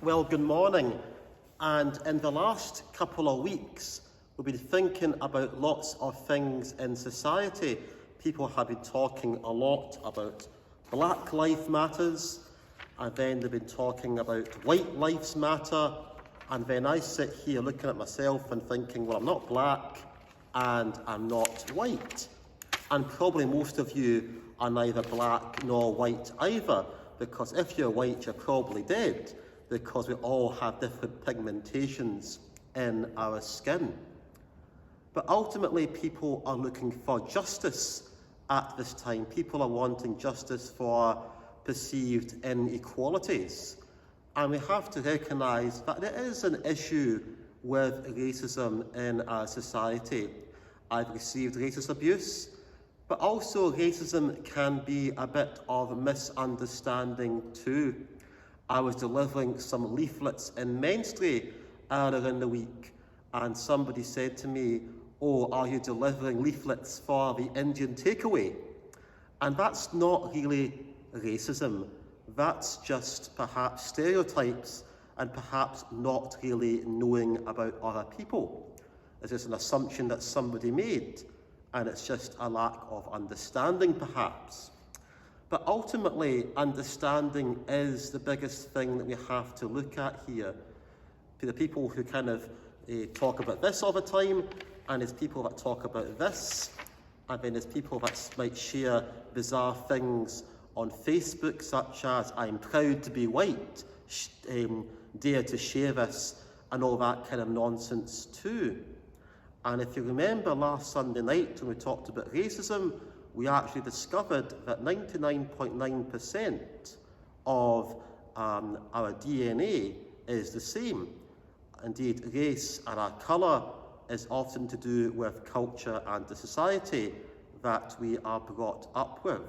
Well, good morning. And in the last couple of weeks, we've been thinking about lots of things in society. People have been talking a lot about Black Lives Matters, and then they've been talking about White Lives Matter, and then I sit here looking at myself and thinking, well, I'm not black and I'm not white. And probably most of you are neither black nor white either, because if you're white, you're probably dead, because we all have different pigmentations in our skin. But ultimately, people are looking for justice at this time. People are wanting justice for perceived inequalities. And we have to recognise that there is an issue with racism in our society. I've received racist abuse, but also racism can be a bit of a misunderstanding too. I was delivering some leaflets in Menstrie earlier in the week, and somebody said to me, "Oh, are you delivering leaflets for the Indian takeaway?" And that's not really racism. That's just perhaps stereotypes and perhaps not really knowing about other people. It's just an assumption that somebody made, and it's just a lack of understanding perhaps. But ultimately, understanding is the biggest thing that we have to look at here. For the people who kind of talk about this all the time, and there's people that talk about this, and then there's people that might share bizarre things on Facebook, such as "I'm proud to be white," dare to share this, and all that kind of nonsense too. And if you remember last Sunday night when we talked about racism, we actually discovered that 99.9% of our DNA is the same. Indeed, race and our colour is often to do with culture and the society that we are brought up with.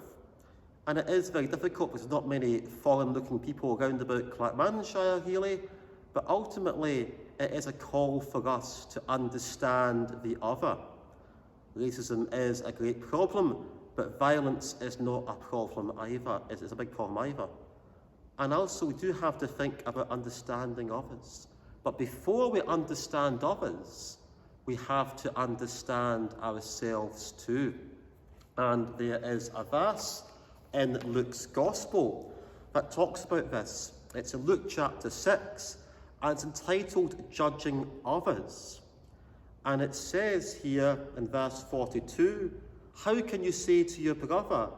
And it is very difficult because there's not many foreign-looking people around about Moncrieff really, but ultimately it is a call for us to understand the other. Racism is a great problem, but violence is not a problem either. It's a big problem either. And also we do have to think about understanding others. But before we understand others, we have to understand ourselves too. And there is a verse in Luke's Gospel that talks about this. It's in Luke chapter 6, and it's entitled "Judging Others." And it says here in verse 42, "How can you say to your brother,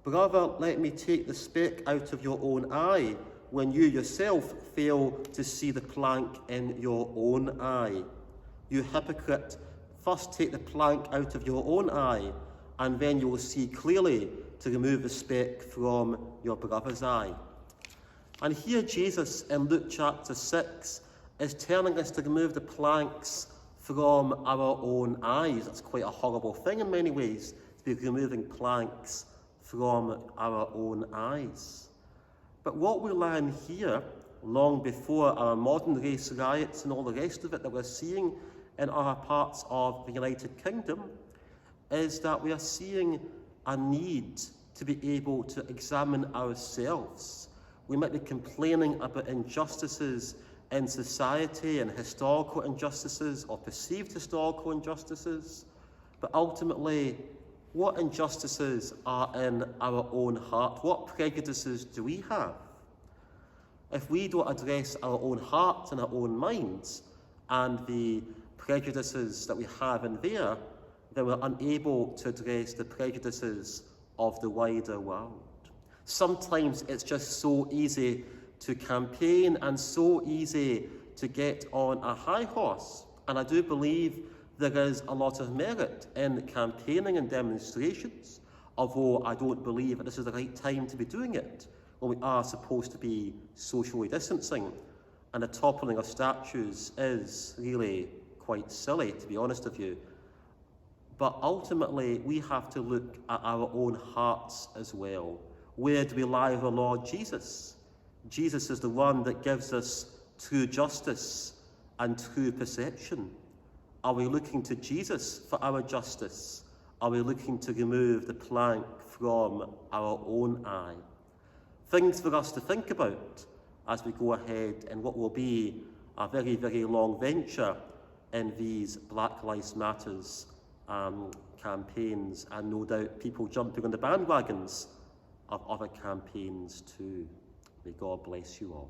'Brother, let me take the speck out of your own eye,' when you yourself fail to see the plank in your own eye? You hypocrite, first take the plank out of your own eye, and then you will see clearly to remove the speck from your brother's eye." And here Jesus in Luke chapter 6 is telling us to remove the planks from our own eyes. That's quite a horrible thing in many ways, to be removing planks from our own eyes. But what we learn here, long before our modern race riots and all the rest of it that we're seeing in other parts of the United Kingdom, is that we are seeing a need to be able to examine ourselves. We might be complaining about injustices in society and historical injustices or perceived historical injustices, but ultimately, what injustices are in our own heart? What prejudices do we have? If we don't address our own heart and our own minds and the prejudices that we have in there, then we're unable to address the prejudices of the wider world. Sometimes it's just so easy to campaign and so easy to get on a high horse. And I do believe there is a lot of merit in campaigning and demonstrations, although I don't believe that this is the right time to be doing it when we are supposed to be socially distancing. And the toppling of statues is really quite silly, to be honest with you. But ultimately, we have to look at our own hearts as well. Where do we lie with the Lord Jesus? Jesus is the one that gives us true justice and true perception. Are we looking to Jesus for our justice? Are we looking to remove the plank from our own eye? Things for us to think about as we go ahead in what will be a very, very long venture in these Black Lives Matters campaigns, and no doubt people jumping on the bandwagons of other campaigns too. May God bless you all.